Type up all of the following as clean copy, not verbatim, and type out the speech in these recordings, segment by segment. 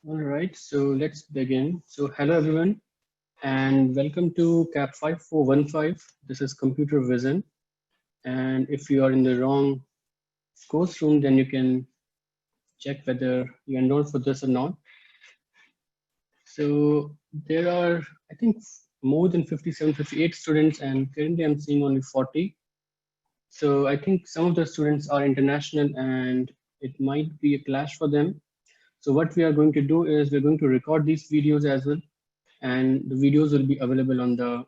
All right, so let's begin. So hello everyone and welcome to CAP5415. This is computer vision. And if you are in the wrong course room, then you can check whether you enrolled for this or not. So there are, I think, more than 57, 58 students, and currently I'm seeing only 40. So I think some of the students are international and it might be a clash for them. So what we are going to do is we're going to record these videos as well, and the videos will be available on the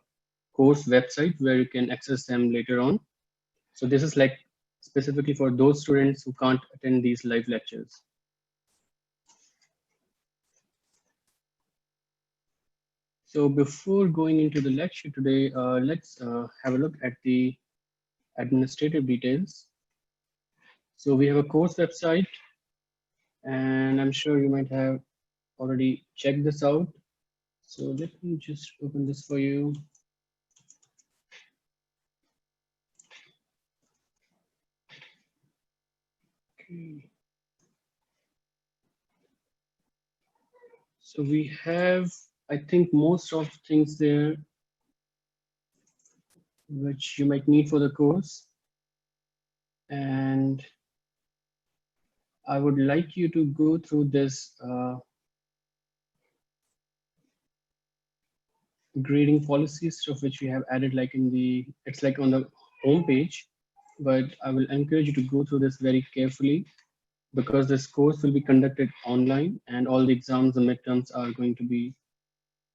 course website where you can access them later on. So this is like specifically for those students who can't attend these live lectures. So before going into the lecture today, let's have a look at the administrative details. So we have a course website, and I'm sure you might have already checked this out. So let me just open this for you. Okay. So we have, I think, most of things there which you might need for the course. And I would like you to go through this grading policy stuff which we have added like in the, it's like on the home page, but I will encourage you to go through this very carefully because this course will be conducted online and all the exams, the midterms are going to be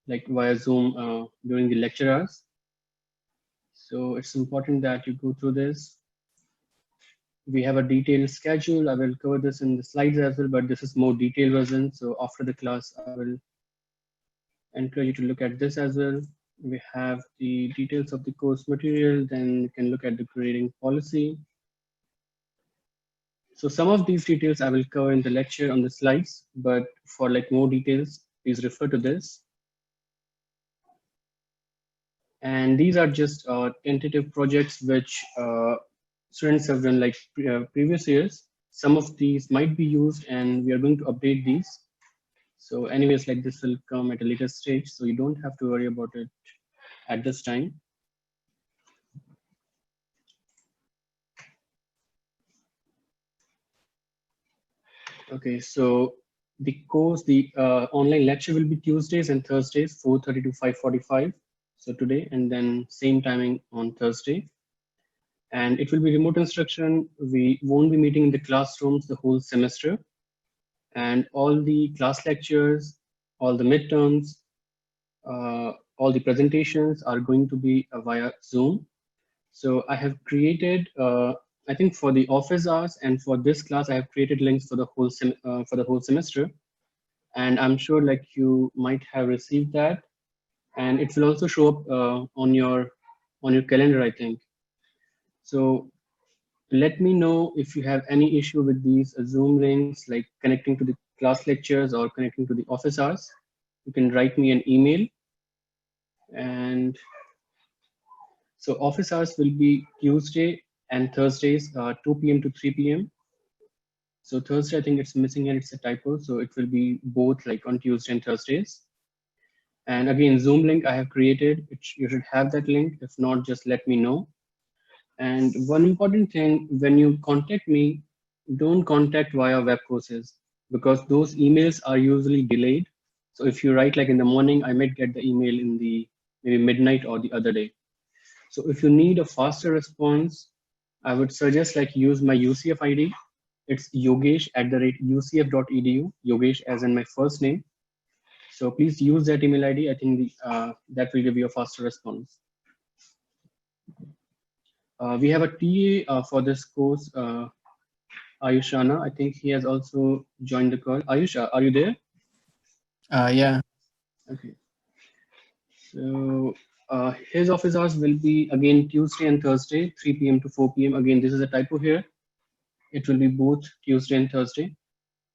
like via Zoom during the lecture hours. So it's important that you go through this. We have a detailed schedule. I will cover this in the slides as well, but this is more detailed version. So after the class, I will encourage you to look at this as well. We have the details of the course material, then you can look at the grading policy. So some of these details I will cover in the lecture on the slides, but for like more details, please refer to this. And these are just tentative projects which students have done like previous years. Some of these might be used and we are going to update these. So anyways, like this will come at a later stage, so you don't have to worry about it at this time. Okay, so the course, the online lecture will be Tuesdays and Thursdays, 4:30 to 5:45. So today, and then same timing on Thursday. And it will be remote instruction. We won't be meeting in the classrooms the whole semester. And all the class lectures, all the midterms, all the presentations are going to be via Zoom. So I have created, I think for the office hours and for this class, I have created links for the whole semester. And I'm sure like you might have received that, and it will also show up on your calendar, I think. So let me know if you have any issue with these Zoom links, like connecting to the class lectures or connecting to the office hours. You can write me an email. And so office hours will be Tuesday and Thursdays, 2 p.m. to 3 p.m. So Thursday, I think it's missing here, it's a typo. So it will be both like on Tuesday and Thursdays. And again, Zoom link I have created. You should have that link. If not, just let me know. And one important thing, when you contact me, don't contact via web courses because those emails are usually delayed. So if you write like in the morning, I might get the email in the maybe midnight or the other day. So if you need a faster response, I would suggest like use my UCF ID. It's yogesh@ucf.edu, Yogesh as in my first name. So please use that email ID. I think that will give you a faster response. We have a TA for this course, Ayushana. I think he has also joined the call. Ayusha, are you there? Yeah. Okay. So his office hours will be again Tuesday and Thursday, 3 p.m. to 4 p.m. Again, this is a typo here. It will be both Tuesday and Thursday.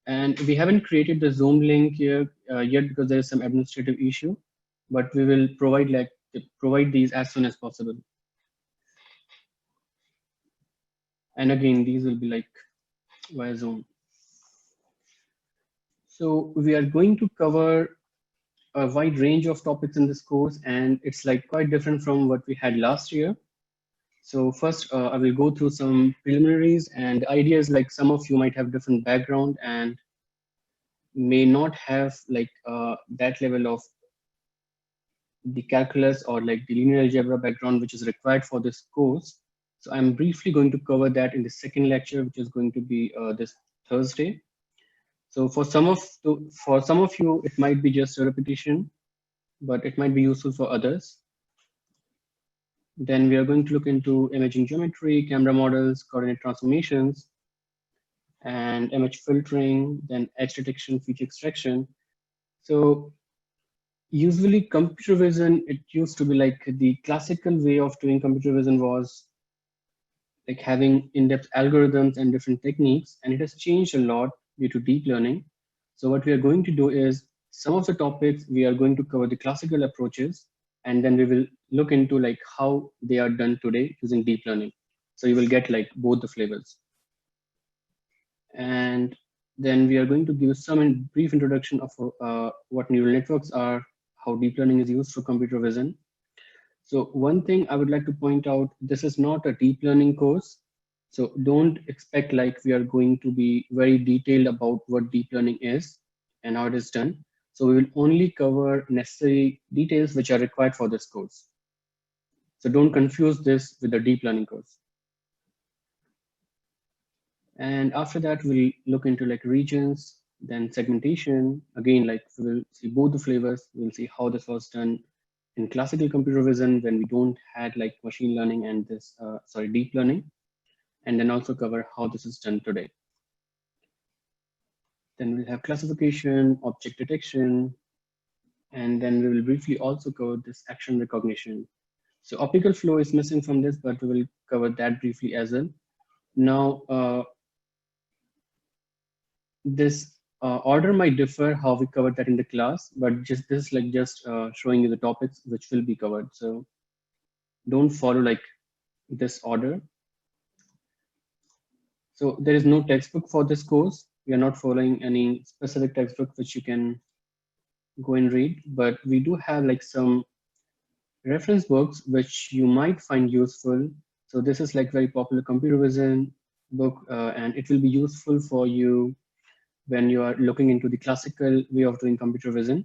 And we haven't created the Zoom link here yet because there is some administrative issue, but we will provide these as soon as possible. And again, these will be like via Zoom. So we are going to cover a wide range of topics in this course, and it's like quite different from what we had last year. So first, I will go through some preliminaries, and ideas like some of you might have different background and may not have like that level of the calculus or like the linear algebra background which is required for this course. So I'm briefly going to cover that in the second lecture, which is going to be this Thursday. So for some of you, it might be just a repetition, but it might be useful for others. Then we are going to look into imaging geometry, camera models, coordinate transformations, and image filtering, then edge detection, feature extraction. So usually computer vision, it used to be like the classical way of doing computer vision was like having in-depth algorithms and different techniques, and it has changed a lot due to deep learning. So what we are going to do is some of the topics we are going to cover the classical approaches, and then we will look into like how they are done today using deep learning. So you will get like both the flavors. And then we are going to give some brief introduction of what neural networks are, how deep learning is used for computer vision. So one thing I would like to point out, this is not a deep learning course. So don't expect like we are going to be very detailed about what deep learning is and how it is done. So we will only cover necessary details which are required for this course. So don't confuse this with the deep learning course. And after that, we'll look into like regions, then segmentation. Again, like we'll see both the flavors. We'll see how this was done in classical computer vision when we don't had like machine learning and this, deep learning, and then also cover how this is done today. Then we'll have classification, object detection, and then we will briefly also cover this action recognition. So optical flow is missing from this, but we will cover that briefly as well. Now, this order might differ how we covered that in the class, but just this is like just showing you the topics which will be covered. So don't follow like this order. So there is no textbook for this course. We are not following any specific textbook which you can go and read, but we do have like some reference books which you might find useful. So this is like very popular computer vision book, and it will be useful for you when you are looking into the classical way of doing computer vision.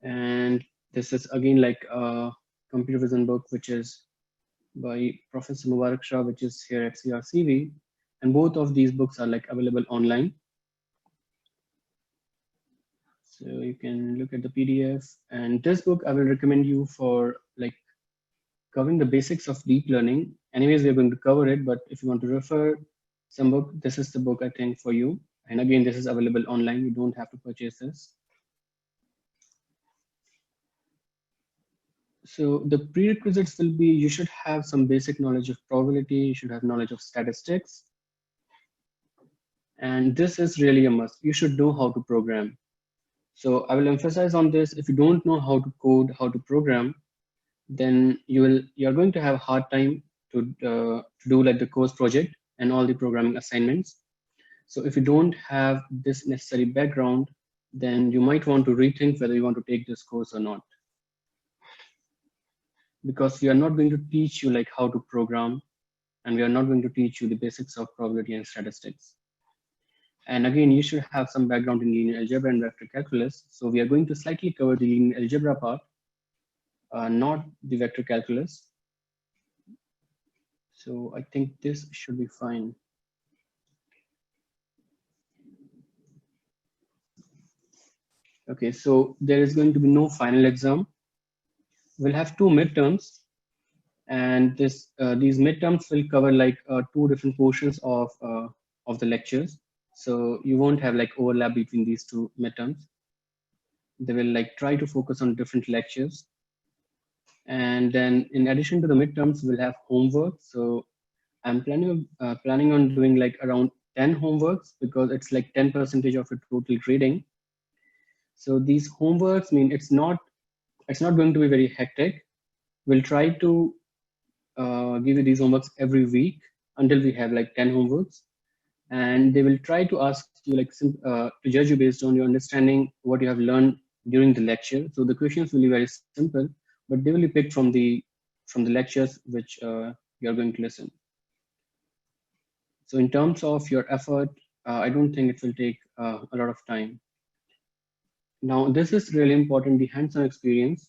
And this is again like a computer vision book which is by Professor Mubarak Shah, which is here at CRCV, and both of these books are like available online. So you can look at the PDF, and this book I will recommend you for like covering the basics of deep learning. Anyways, we're going to cover it, but if you want to refer some book, this is the book I think for you. And again, this is available online. You don't have to purchase this. So the prerequisites will be, you should have some basic knowledge of probability, you should have knowledge of statistics. And this is really a must. You should know how to program. So I will emphasize on this. If you don't know how to code, how to program, then you're going to have a hard time to do like the course project and all the programming assignments. So if you don't have this necessary background, then you might want to rethink whether you want to take this course or not. Because we are not going to teach you like how to program, and we are not going to teach you the basics of probability and statistics. And again, you should have some background in linear algebra and vector calculus. So we are going to slightly cover the linear algebra part, not the vector calculus. So I think this should be fine. Okay, so there is going to be no final exam. We'll have 2 midterms, and these midterms will cover like 2 different portions of the lectures. So you won't have like overlap between these 2 midterms. They will like try to focus on different lectures. And then in addition to the midterms, we'll have homework. So I'm planning on doing like around 10 homeworks, because it's like 10% of your total grading. So these homeworks mean it's not going to be very hectic. We'll try to give you these homeworks every week until we have like 10 homeworks. and they will try to ask you like to judge you based on your understanding what you have learned during the lecture. So the questions will be very simple, but they will be picked from the lectures which you are going to listen. So in terms of your effort, I don't think it will take a lot of time. Now, this is really important, the hands-on experience,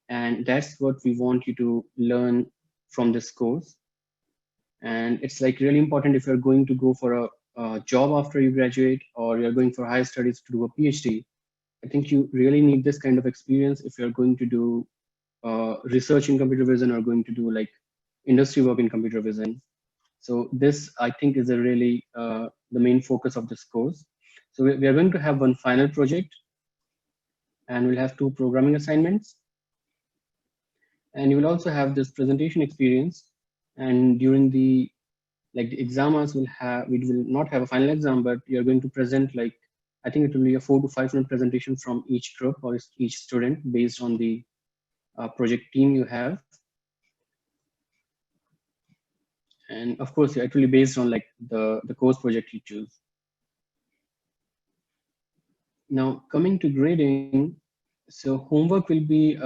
and that's what we want you to learn from this course. And it's like really important if you're going to go for a job after you graduate, or you're going for higher studies to do a PhD. I think you really need this kind of experience if you're going to do research in computer vision or going to do like industry work in computer vision. So this, I think, is a really the main focus of this course. So we are going to have one final project, and we'll have 2 programming assignments. And you will also have this presentation experience. And during the examiners we will not have a final exam, but you're going to present like, I think it will be a 4 to 5 minute presentation from each group or each student based on the project team you have. And of course, it will be based on like the course project you choose. Now, coming to grading, so homework will be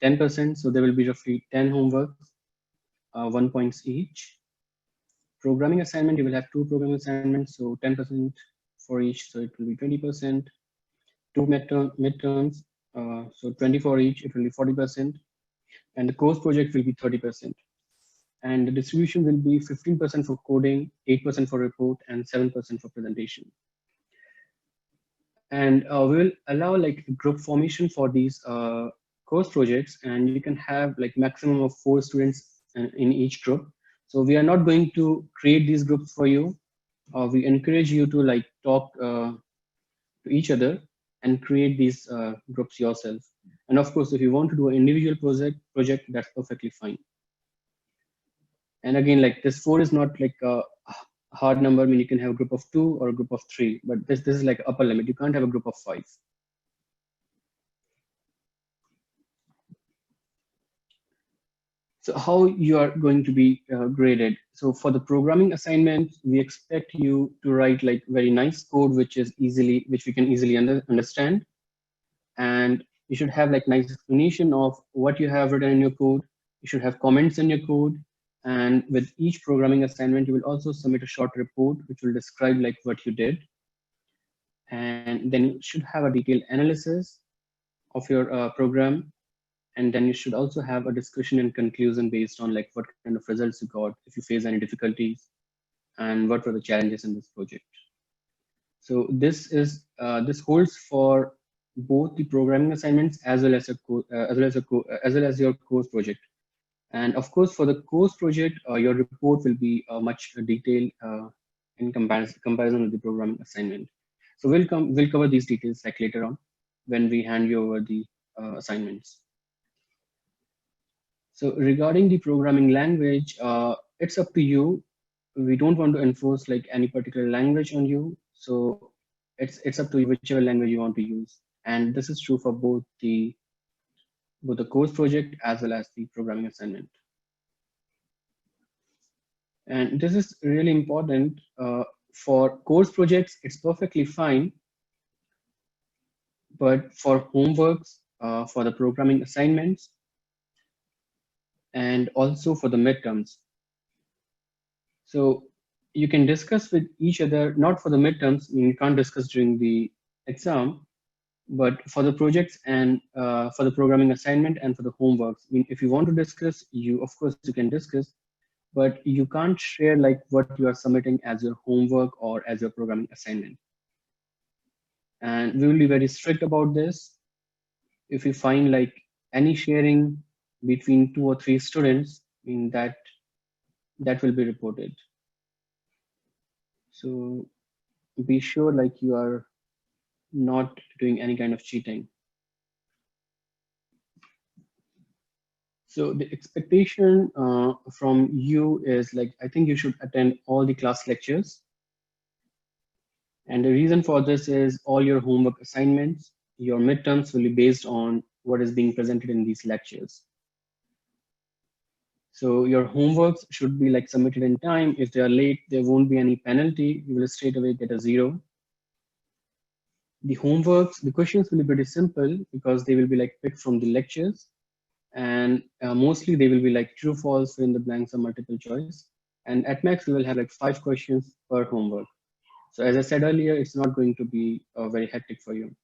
10%. So there will be roughly 10 homeworks, 1 points each. Programming assignment, you will have 2 programming assignments, so 10% for each, so it will be 20%. 2 midterms, so 20 for each, it will be 40%. And the course project will be 30%. And the distribution will be 15% for coding, 8% for report, and 7% for presentation. And we will allow like group formation for these course projects, and you can have like maximum of 4 students in each group. So we are not going to create these groups for you. We encourage you to like talk to each other and create these groups yourself. And of course, if you want to do an individual project, that's perfectly fine. And again, like this 4 is not like a hard number. I mean, you can have a group of 2 or a group of 3, but this is like upper limit. You can't have a group of 5. So how you are going to be graded? So for the programming assignment, we expect you to write like very nice code, which we can easily understand. And you should have like nice explanation of what you have written in your code. You should have comments in your code. And with each programming assignment, you will also submit a short report, which will describe like what you did. And then you should have a detailed analysis of your program. And then you should also have a discussion and conclusion based on like what kind of results you got, if you face any difficulties, and what were the challenges in this project. So this holds for both the programming assignments as well as your course project. And of course, for the course project, your report will be much detailed in comparison with the programming assignment. So we'll cover these details like later on when we hand you over the assignments. So regarding the programming language, it's up to you. We don't want to enforce like any particular language on you. So it's up to you whichever language you want to use. And this is true for both the course project as well as the programming assignment. And this is really important. For course projects, it's perfectly fine. But for homeworks, for the programming assignments, and also for the midterms. So you can discuss with each other, not for the midterms, you can't discuss during the exam, but for the projects and for the programming assignment and for the homeworks. I mean, if you want to discuss, of course you can discuss, but you can't share like what you are submitting as your homework or as your programming assignment. And we will be very strict about this. If you find like any sharing between 2 or 3 students, I mean that will be reported. So be sure like you are not doing any kind of cheating. So the expectation from you is like, I think you should attend all the class lectures. And the reason for this is all your homework assignments, your midterms will be based on what is being presented in these lectures. So your homeworks should be like submitted in time. If they are late, there won't be any penalty. You will straight away get a 0. The homeworks, the questions will be pretty simple because they will be like picked from the lectures, and mostly they will be like true, false, fill in the blanks or multiple choice. And at max, we will have like 5 questions per homework. So as I said earlier, it's not going to be very hectic for you.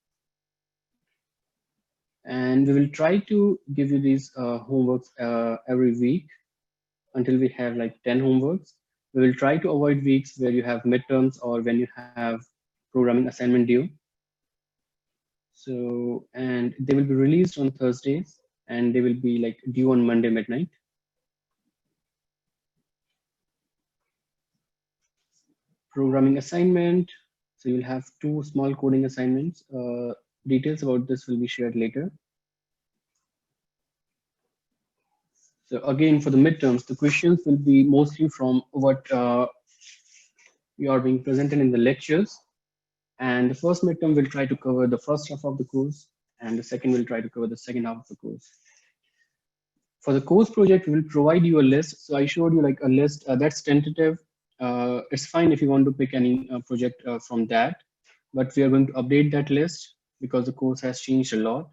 And we will try to give you these homeworks every week until we have like 10 homeworks. We will try to avoid weeks where you have midterms or when you have programming assignment due. So, and they will be released on Thursdays and they will be like due on Monday midnight. Programming assignment. So you'll have 2 small coding assignments. Details about this will be shared later. So again, for the midterms, the questions will be mostly from what you are being presented in the lectures. And the first midterm will try to cover the first half of the course, and the second will try to cover the second half of the course. For the course project, we will provide you a list. So I showed you like a list that's tentative. It's fine if you want to pick any project from that, but we are going to update that list because the course has changed a lot.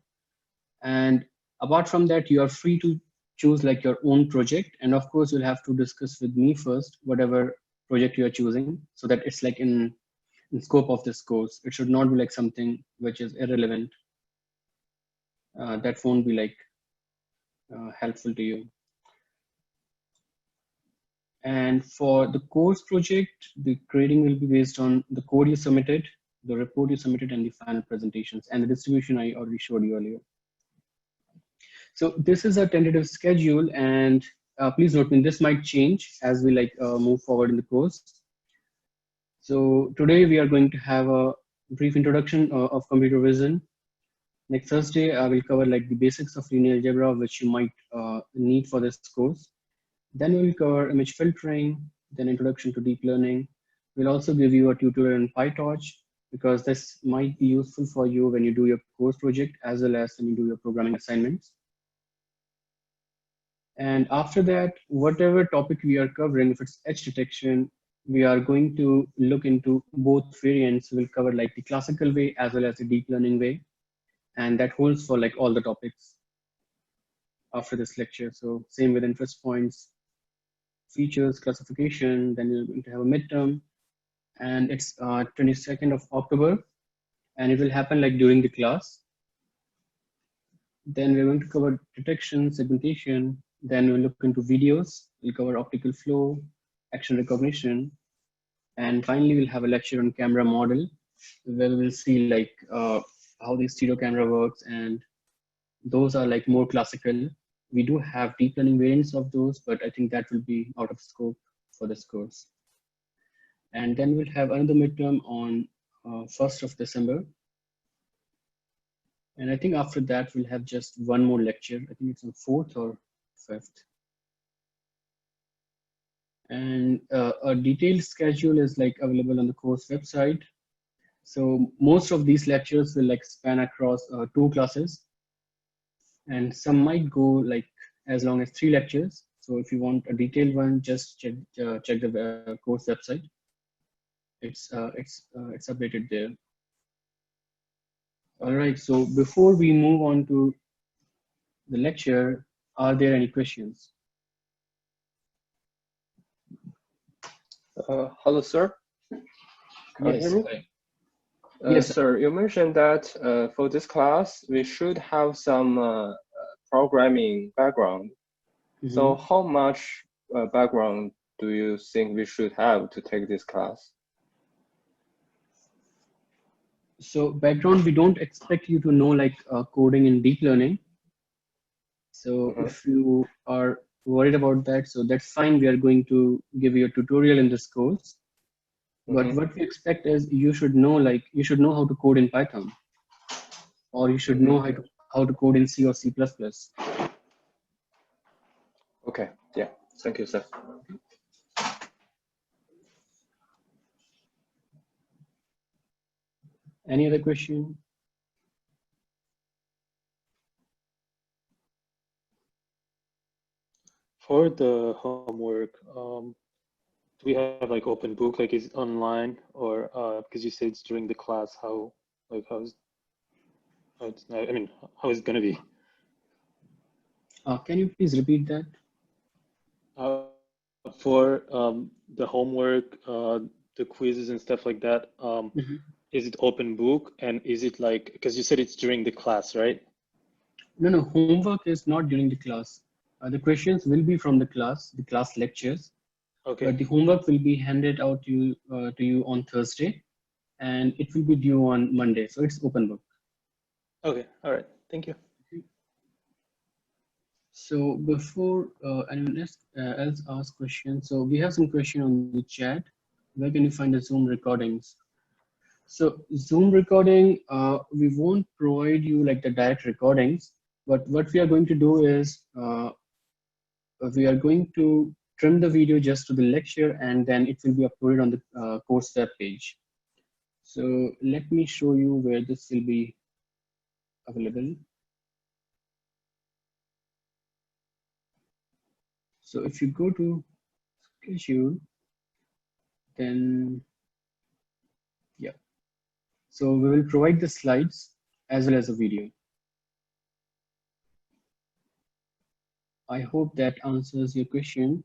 And apart from that, you are free to choose like your own project. And of course, you'll have to discuss with me first, whatever project you are choosing, so that it's like in scope of this course. It should not be like something which is irrelevant. That won't be like helpful to you. And for the course project, the grading will be based on the code you submitted, the report you submitted, and the final presentations. And the distribution I already showed you earlier. So this is a tentative schedule, and please note, this might change as we like move forward in the course. So today we are going to have a brief introduction of computer vision. Next Thursday, I will cover like the basics of linear algebra, which you might need for this course. Then we will cover image filtering, then introduction to deep learning. We'll also give you a tutorial on PyTorch, because this might be useful for you when you do your course project as well as when you do your programming assignments. And after that, whatever topic we are covering, if it's edge detection, we are going to look into both variants. We'll cover like the classical way as well as the deep learning way. And that holds for like all the topics after this lecture. So same with interest points, features, classification, then you're going to have a midterm, and it's 22nd of October, and it will happen like during the class. Then we're going to cover detection, segmentation, then we'll look into videos, we'll cover optical flow, action recognition, and finally we'll have a lecture on camera model, where we'll see like how the stereo camera works, and those are like more classical. We do have deep learning variants of those, but I think that will be out of scope for this course. And then we'll have another midterm on 1st of December. And I think after that, we'll have just one more lecture. I think it's on 4th or 5th. And a detailed schedule is like available on the course website. So most of these lectures will like span across 2 classes, and some might go like as long as 3 lectures. So if you want a detailed one, just check the course website. It's updated there. All right. So before we move on to the lecture, are there any questions? Hello, sir. Can you hear me? Yes, sir. You mentioned that for this class, we should have some programming background. Mm-hmm. So how much background do you think we should have to take this class? So background, we don't expect you to know like coding in deep learning. So if you are worried about that, so that's fine. We are going to give you a tutorial in this course. But what we expect is you should know how to code in Python, or you should know how to code in C or C++. Okay. Yeah. Thank you, sir. Any other question? For the homework, do we have like open book, like is it online, or because you said it's during the class, how it's not, I mean, how is it gonna be? Can you please repeat that? For the homework, the quizzes and stuff like that, is it open book, and is it like, because you said it's during the class, right? No, homework is not during the class. The questions will be from the class lectures, Okay. but the homework will be handed out to you on Thursday, and it will be due on Monday. So it's open book. Okay. All right. Thank you. So before anyone else asks questions, so we have some question on the chat. Where can you find the Zoom recordings? So Zoom recording, we won't provide you like the direct recordings, but what we are going to do is we are going to trim the video just to the lecture, and then it will be uploaded on the course web page. So let me show you where this will be available. So if you go to schedule, then yeah. So we will provide the slides as well as a video. I hope that answers your question.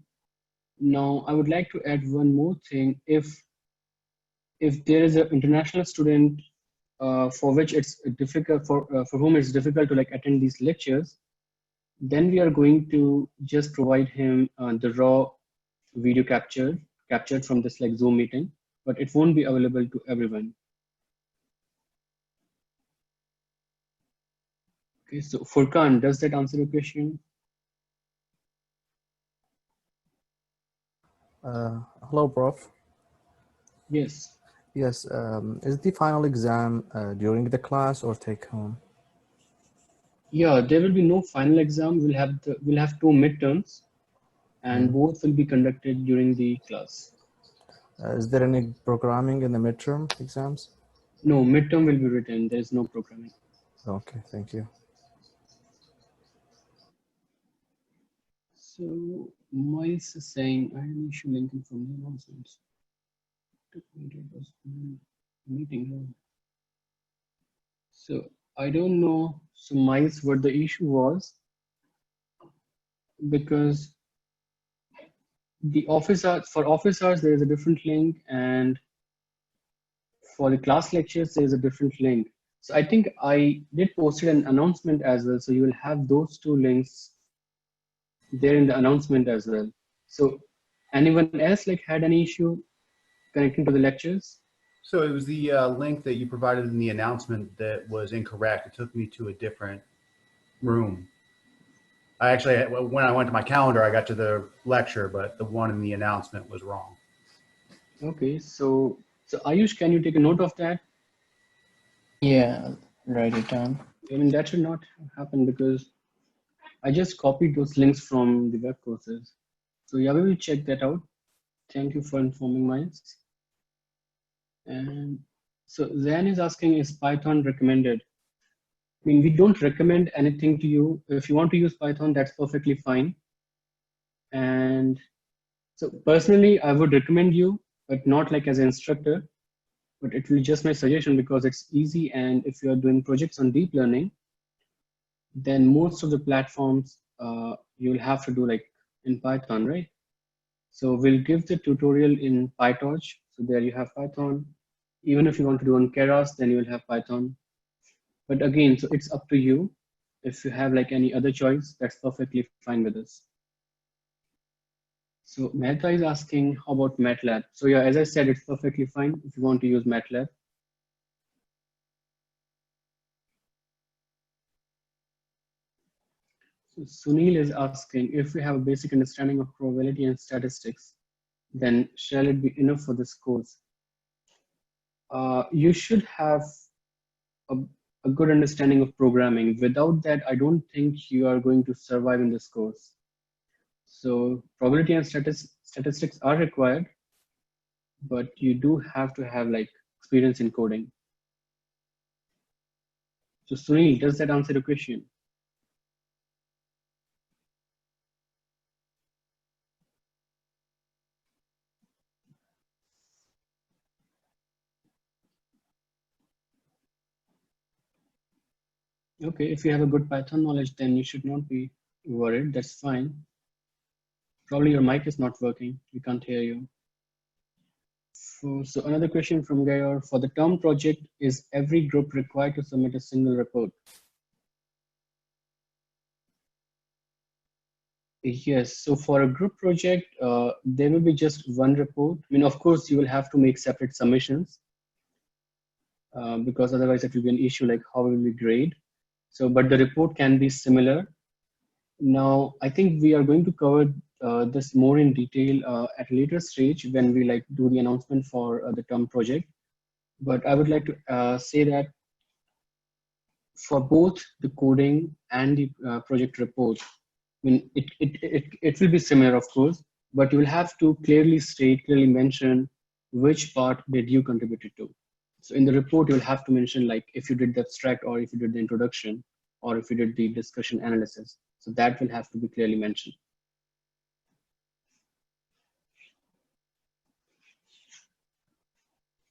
Now, I would like to add one more thing. If there is an international student for which it's difficult for whom it's difficult to like attend these lectures, then we are going to just provide him the raw video captured from this like Zoom meeting, but it won't be available to everyone. Okay, so Furkan, does that answer your question? Hello, Prof. Yes. Yes, is the final exam during the class or take home? Yeah, there will be no final exam. We'll have two midterms, and both will be conducted during the class. Is there any programming in the midterm exams? No, midterm will be written. There is no programming. Okay, thank you. So Miles is saying I am issue linking from the announcements. Meeting room. So I don't know, so Miles, what the issue was, because the office hours, for office hours there is a different link, and for the class lectures there is a different link. So I think I did posted an announcement as well, so you will have those two links there in the announcement as well. So anyone else like had any issue connecting to the lectures? So it was the link that you provided in the announcement that was incorrect. It took me to a different room. I actually, when I went to my calendar, I got to the lecture, but the one in the announcement was wrong. Okay, so Ayush, can you take a note of that? Yeah, I'll write it down. I mean, that should not happen because I just copied those links from the web courses. So yeah, we will check that out. Thank you for informing Miles. And so Zan is asking, is Python recommended? I mean, we don't recommend anything to you. If you want to use Python, that's perfectly fine. And so personally, I would recommend you, but not like as an instructor, but it will be just my suggestion because it's easy. And if you are doing projects on deep learning, then most of the platforms you'll have to do like in Python, right? So we'll give the tutorial in PyTorch. So there you have Python. Even if you want to do on Keras, then you will have Python. But again, so it's up to you. If you have like any other choice, that's perfectly fine with us. So Mehta is asking how about MATLAB. So yeah, as I said, it's perfectly fine if you want to use MATLAB. So Sunil is asking, if we have a basic understanding of probability and statistics, then shall it be enough for this course? You should have a good understanding of programming. Without that, I don't think you are going to survive in this course. So probability and statistics are required, but you do have to have like experience in coding. So Sunil, does that answer the question? Okay, if you have a good Python knowledge, then you should not be worried. That's fine. Probably your mic is not working. We can't hear you. So another question from Gayor. For the term project, is every group required to submit a single report? Yes, so for a group project, there will be just one report. I mean, of course, you will have to make separate submissions because otherwise it will be an issue like how will we grade. So, but the report can be similar. Now, I think we are going to cover this more in detail at a later stage when we like do the announcement for the term project. But I would like to say that for both the coding and the project report, I mean, it will be similar, of course, but you will have to clearly state, clearly mention which part did you contributed to. So in the report, you'll have to mention like if you did the abstract or if you did the introduction or if you did the discussion analysis. So that will have to be clearly mentioned.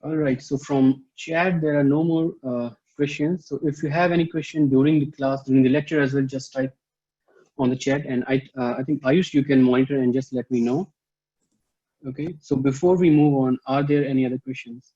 All right, so from chat, there are no more questions. So if you have any question during the class, during the lecture as well, just type on the chat, and I think Ayush, you can monitor and just let me know. Okay, so before we move on, are there any other questions?